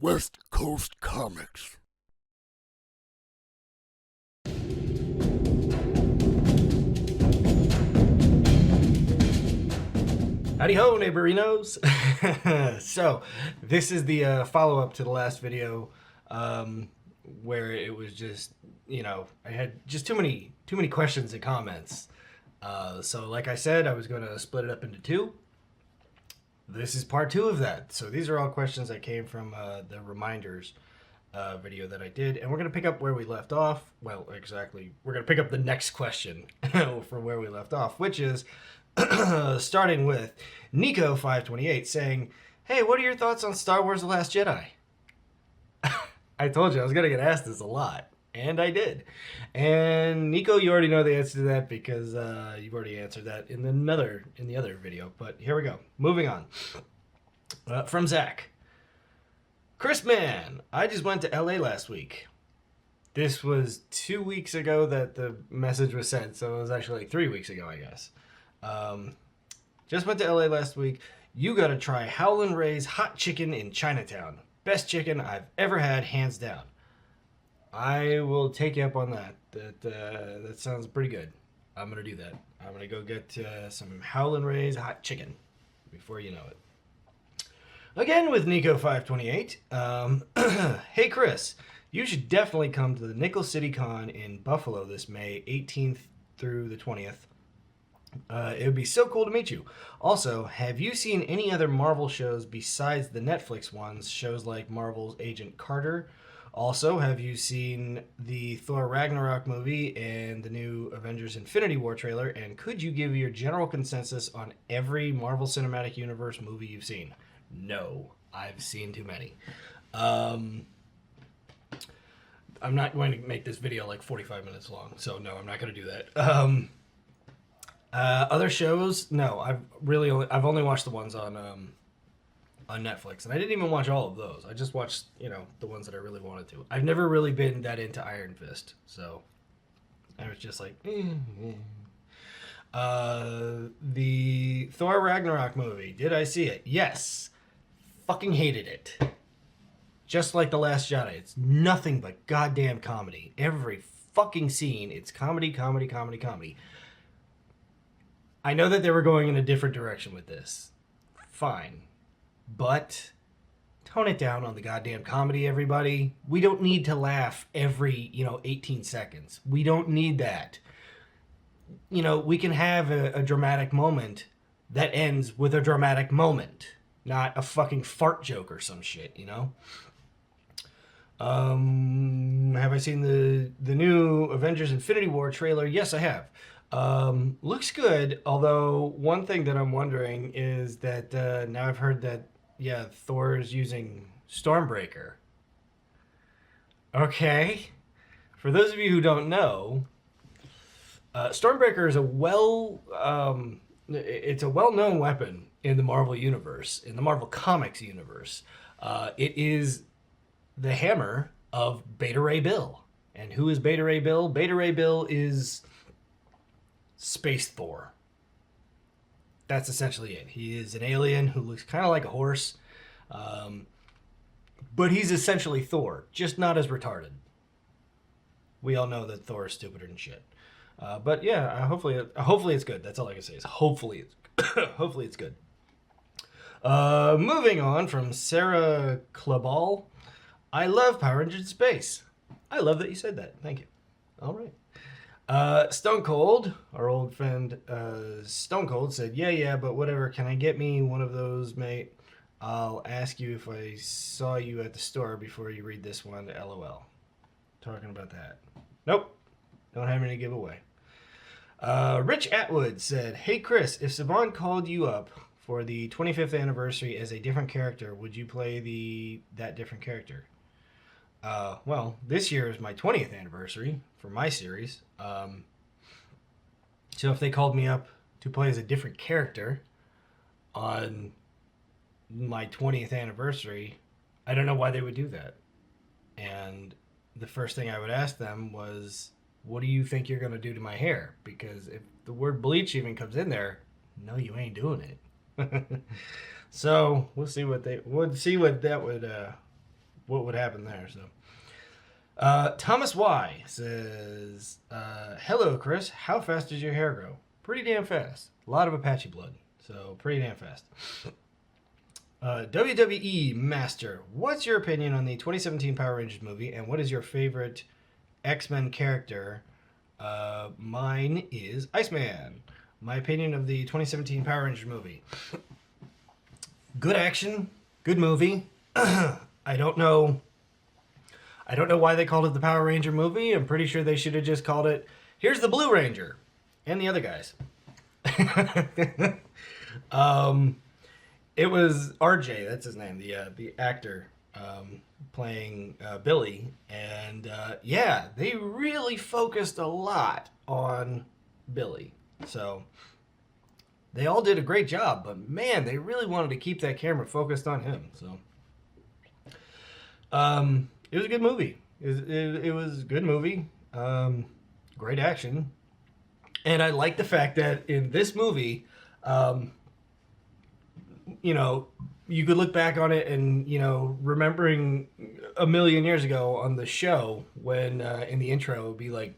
West Coast Comics. Howdy ho, neighborinos! So, this is the follow-up to the last video, where it was just, I had just too many questions and comments. So like I said, I was going to split it up into two. This is part two of that. So these are all questions that came from the reminders video that I did, and we're going to pick up where we left off. Well, exactly, we're going to pick up the next question from where we left off, which is starting with Nico528 saying, "Hey, what are your thoughts on Star Wars The Last Jedi?" I told you I was going to get asked this a lot, and I did. And Nico, you already know the answer to that because you've already answered that in the other video. But here we go. Moving on. From Zach. Chris Man, I just went to LA last week. This was 2 weeks ago that the message was sent, so it was actually like 3 weeks ago, I guess. Just went to LA last week. You gotta try Howlin' Ray's hot chicken in Chinatown. Best chicken I've ever had, hands down. I will take you up on that. That sounds pretty good. I'm gonna do that. I'm gonna go get some Howlin' Ray's hot chicken before you know it. Again with Nico528. Hey Chris, you should definitely come to the Nickel City Con in Buffalo this May 18th through the 20th. It would be so cool to meet you. Also, have you seen any other Marvel shows besides the Netflix ones, shows like Marvel's Agent Carter? Also, have you seen the Thor Ragnarok movie and the new Avengers Infinity War trailer? And could you give your general consensus on every Marvel Cinematic Universe movie you've seen? No, I've seen too many. I'm not going to make this video like 45 minutes long, so no, I'm not going to do that. Other shows? No, I've only watched the ones on Netflix, and I didn't even watch all of those. I just watched, the ones that I really wanted to. I've never really been that into Iron Fist, so I was just like, The Thor Ragnarok movie, did I see it? Yes. Fucking hated it. Just like The Last Jedi, it's nothing but goddamn comedy. Every fucking scene, it's comedy, comedy, comedy, comedy. I know that they were going in a different direction with this. Fine. But tone it down on the goddamn comedy, everybody. We don't need to laugh every, 18 seconds. We don't need that. We can have a dramatic moment that ends with a dramatic moment, not a fucking fart joke or some shit, Have I seen the new Avengers Infinity War trailer? Yes, I have. Looks good, although one thing that I'm wondering is that now I've heard that, Thor's using Stormbreaker. Okay. For those of you who don't know, Stormbreaker is it's a well-known weapon in the Marvel universe, in the Marvel Comics universe. It is the hammer of Beta Ray Bill. And who is Beta Ray Bill? Beta Ray Bill is Space Thor. That's essentially it. He is an alien who looks kind of like a horse, but he's essentially Thor, just not as retarded. We all know that Thor is stupider than shit. But yeah, hopefully it's good. That's all I can say is hopefully it's good. Moving on from Sarah Klabal. I love Power Rangers in Space. I love that you said that. Thank you. All right. Stone Cold, our old friend Stone Cold said, yeah, but whatever. Can I get me one of those, mate? I'll ask you if I saw you at the store before you read this one. LOL. Talking about that. Nope. Don't have any to give away. Rich Atwood said, hey, Chris, if Saban called you up for the 25th anniversary as a different character, would you play that different character? Well, this year is my 20th anniversary for my series. So if they called me up to play as a different character on my 20th anniversary, I don't know why they would do that. And the first thing I would ask them was, what do you think you're going to do to my hair? Because if the word bleach even comes in there, no, you ain't doing it. So we'll see what that would what would happen there. So, Thomas Y says, "Hello, Chris. How fast does your hair grow? Pretty damn fast. A lot of Apache blood, so pretty damn fast." WWE Master, what's your opinion on the 2017 Power Rangers movie, and what is your favorite X-Men character? Mine is Iceman. My opinion of the 2017 Power Rangers movie. Good action, good movie. I don't know why they called it the Power Ranger movie. I'm pretty sure they should have just called it, "Here's the Blue Ranger," and the other guys. It was RJ, that's his name, the actor playing Billy, and yeah, they really focused a lot on Billy. So they all did a great job, but man, they really wanted to keep that camera focused on him. So it was a good movie. It was a good movie. Great action, and I like the fact that in this movie, you know, you could look back on it and, you know, remembering a million years ago on the show when in the intro it would be like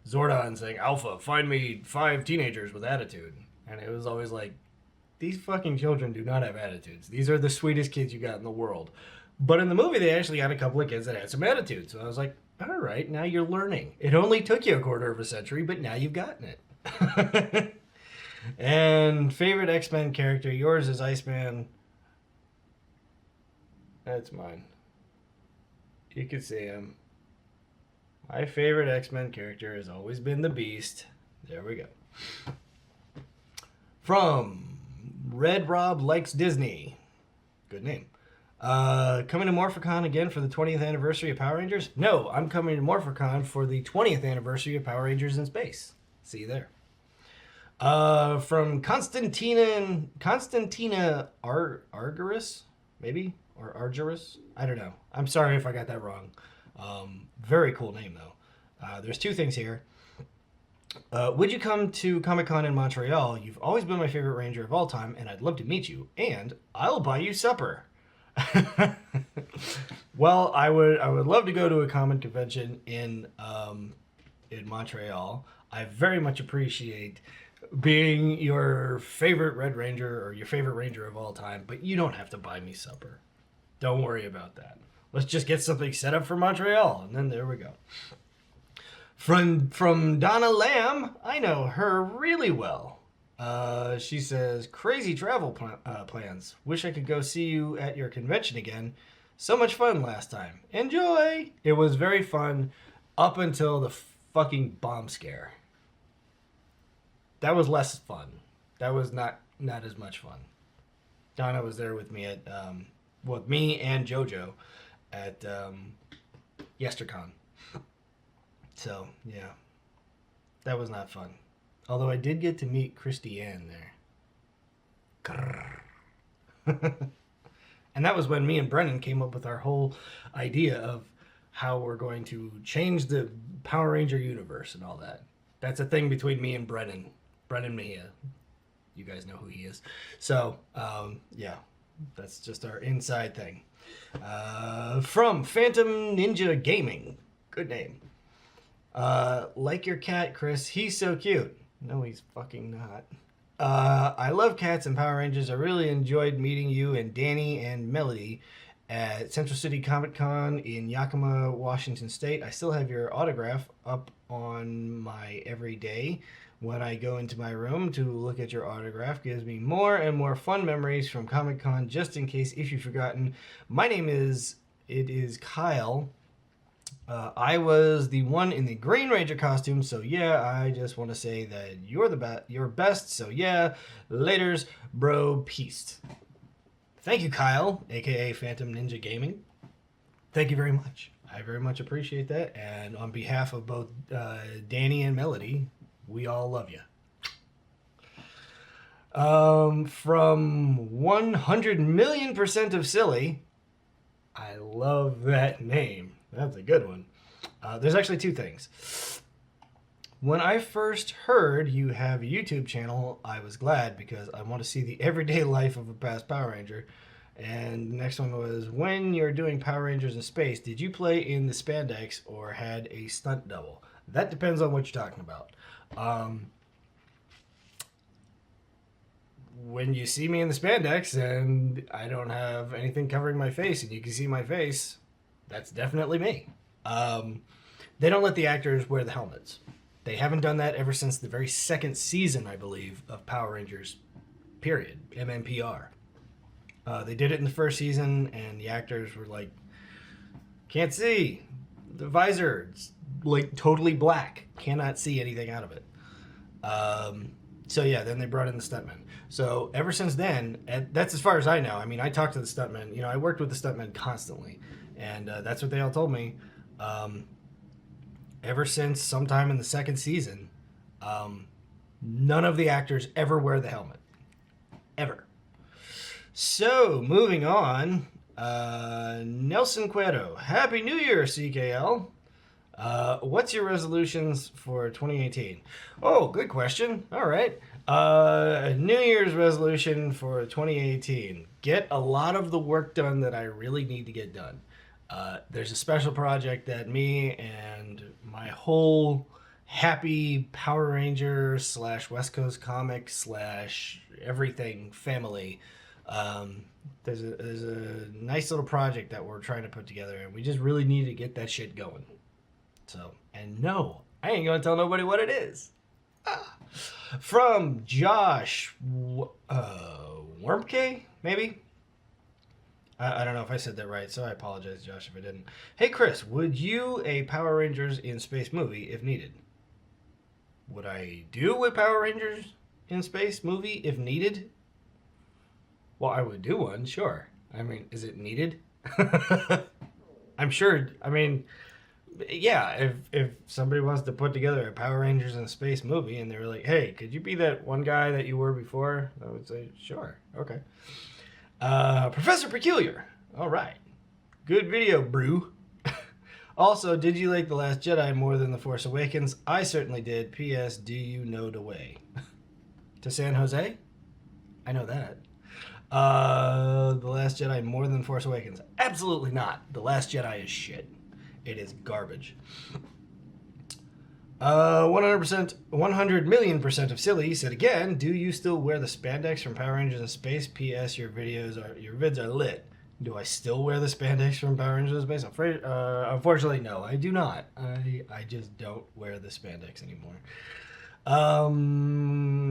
Zordon saying, "Alpha, find me 5 teenagers with attitude." And it was always like, these fucking children do not have attitudes. These are the sweetest kids you got in the world. But in the movie, they actually had a couple of kids that had some attitude. So I was like, all right, now you're learning. It only took you a quarter of a century, but now you've gotten it. And favorite X-Men character, yours is Iceman. That's mine. You can see him. My favorite X-Men character has always been the Beast. There we go. From Red Rob Likes Disney. Good name. Coming to Morphicon again for the 20th anniversary of Power Rangers? No, I'm coming to Morphicon for the 20th anniversary of Power Rangers in Space. See you there. From Constantina Argyris, maybe? Or Argyris? I don't know. I'm sorry if I got that wrong. Very cool name, though. There's 2 things here. Would you come to Comic-Con in Montreal? You've always been my favorite Ranger of all time, and I'd love to meet you. And I'll buy you supper. Well, I would love to go to a comic convention in Montreal. I very much appreciate being your favorite Red Ranger or your favorite Ranger of all time, but you don't have to buy me supper. Don't worry about that. Let's just get something set up for Montreal, and then there we go. From Donna Lamb, I know her really well. She says, "Crazy travel plans. Wish I could go see you at your convention again. So much fun last time. Enjoy!" It was very fun up until the fucking bomb scare. That was less fun. That was not as much fun. Donna was there with me at, with me and JoJo at YesterCon. So, yeah. That was not fun. Although I did get to meet Christy Ann there. And that was when me and Brennan came up with our whole idea of how we're going to change the Power Ranger universe and all that. That's a thing between me and Brennan. Brennan Mejia. You guys know who he is. So, yeah. That's just our inside thing. From Phantom Ninja Gaming. Good name. Like your cat, Chris. He's so cute. No, he's fucking not. I love cats and Power Rangers. I really enjoyed meeting you and Danny and Melody at Central City Comic Con in Yakima, Washington State. I still have your autograph up on my everyday. When I go into my room to look at your autograph, gives me more and more fun memories from Comic Con. Just in case, if you've forgotten, my name is Kyle. I was the one in the Green Ranger costume, so yeah, I just want to say that you're best, so yeah, laters, bro, peace. Thank you, Kyle, aka Phantom Ninja Gaming. Thank you very much. I very much appreciate that, and on behalf of both Danny and Melody, we all love you. From 100,000,000% of Silly, I love that name. That's a good one. There's actually 2 things. When I first heard you have a YouTube channel, I was glad because I want to see the everyday life of a past Power Ranger. And the next one was, when you're doing Power Rangers in space, did you play in the spandex or had a stunt double? That depends on what you're talking about. When you see me in the spandex and I don't have anything covering my face and you can see my face, that's definitely me. They don't let the actors wear the helmets. They haven't done that ever since the very second season, I believe, of Power Rangers, period, MMPR. They did it in the first season, and the actors were like, can't see. The visor, it's like totally black. Cannot see anything out of it. So yeah, then they brought in the stuntmen. So ever since then, that's as far as I know. I mean, I talked to the stuntmen. You know, I worked with the stuntmen constantly, and that's what they all told me. Ever since sometime in the second season, none of the actors ever wear the helmet. Ever. So, moving on. Nelson Cueto. Happy New Year, CKL. What's your resolutions for 2018? Oh, good question. All right. New Year's resolution for 2018. Get a lot of the work done that I really need to get done. There's a special project that me and my whole happy Power Ranger / West Coast Comics / everything family. There's a nice little project that we're trying to put together, and we just really need to get that shit going. So, and no, I ain't gonna tell nobody what it is. From Josh Wormke, maybe? I don't know if I said that right, so I apologize, Josh, if I didn't. Hey, Chris, would you a Power Rangers in Space movie if needed? Would I do a Power Rangers in Space movie if needed? Well, I would do one, sure. I mean, is it needed? I'm sure. I mean, yeah, if somebody wants to put together a Power Rangers in Space movie and they were like, hey, could you be that one guy that you were before? I would say, sure, okay. Professor Peculiar. All right. Good video, brew. Also, did you like The Last Jedi more than The Force Awakens? I certainly did. P.S. Do you know the way? To San Jose? I know that. The Last Jedi more than Force Awakens? Absolutely not. The Last Jedi is shit. It is garbage. 100%, 100 million% of silly said again, do you still wear the spandex from Power Rangers in Space? P.S. Your vids are lit. Do I still wear the spandex from Power Rangers in Space? Unfortunately, no, I do not. I just don't wear the spandex anymore.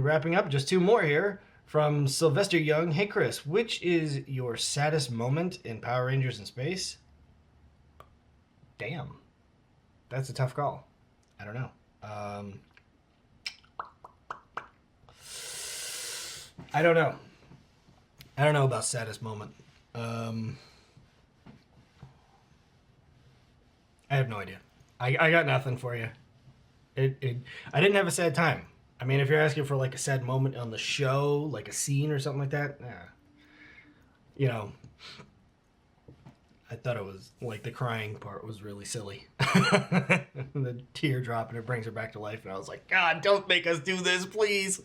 Wrapping up, just two more here. From Sylvester Young. Hey, Chris, which is your saddest moment in Power Rangers in Space? Damn. That's a tough call. I don't know. I don't know. I don't know about saddest moment. I have no idea. I got nothing for you. I didn't have a sad time. I mean, if you're asking for like a sad moment on the show, like a scene or something like that, you know, I thought it was like the crying part was really silly. The teardrop and it brings her back to life, and I was like, God, don't make us do this, please.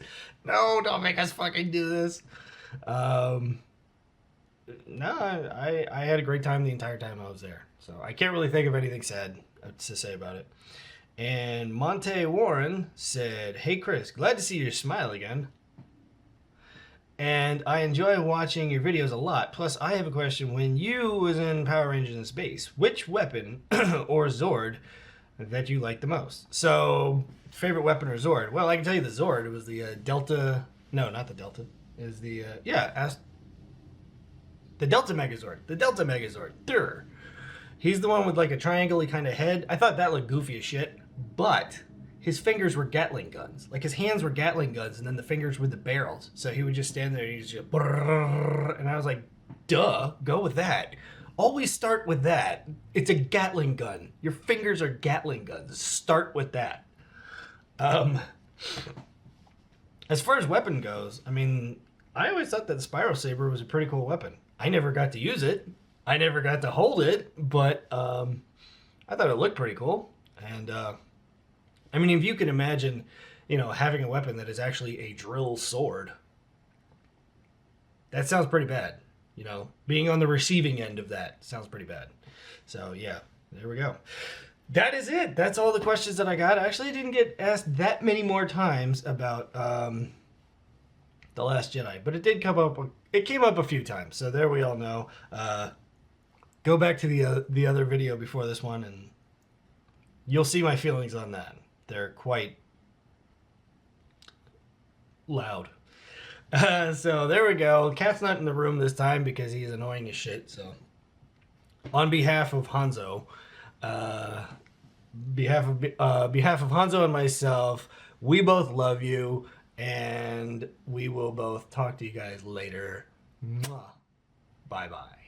No, don't make us fucking do this. No, I had a great time the entire time I was there, so I can't really think of anything sad to say about it. And Monte Warren said, hey Chris, glad to see your smile again. And I enjoy watching your videos a lot. Plus, I have a question. When you was in Power Rangers in Space, which weapon or Zord that you liked the most? So, favorite weapon or Zord? Well, I can tell you the Zord. It was the Delta... No, not the Delta. It was the... the Delta Megazord. The Delta Megazord. Durr. He's the one with like a triangle-y kind of head. I thought that looked goofy as shit. But his fingers were Gatling guns. Like his hands were Gatling guns, and then the fingers were the barrels. So he would just stand there and he'd just brrrr, and I was like, duh, go with that. Always start with that. It's a Gatling gun. Your fingers are Gatling guns. Start with that. As far as weapon goes, I mean, I always thought that the Spiral Saber was a pretty cool weapon. I never got to use it. I never got to hold it, but I thought it looked pretty cool. And, I mean, if you can imagine, you know, having a weapon that is actually a drill sword, that sounds pretty bad. you know, being on the receiving end of that sounds pretty bad. So yeah, there we go. That is it. That's all the questions that I got. I actually didn't get asked that many more times about The Last Jedi, but it did come up. It came up a few times, so there we all know. Go back to the other video before this one, and you'll see my feelings on that. They're quite loud. So there we go. Cat's not in the room this time because he's annoying as shit. So on behalf of Hanzo, behalf of Hanzo and myself, we both love you, and we will both talk to you guys later. Mwah. Bye bye.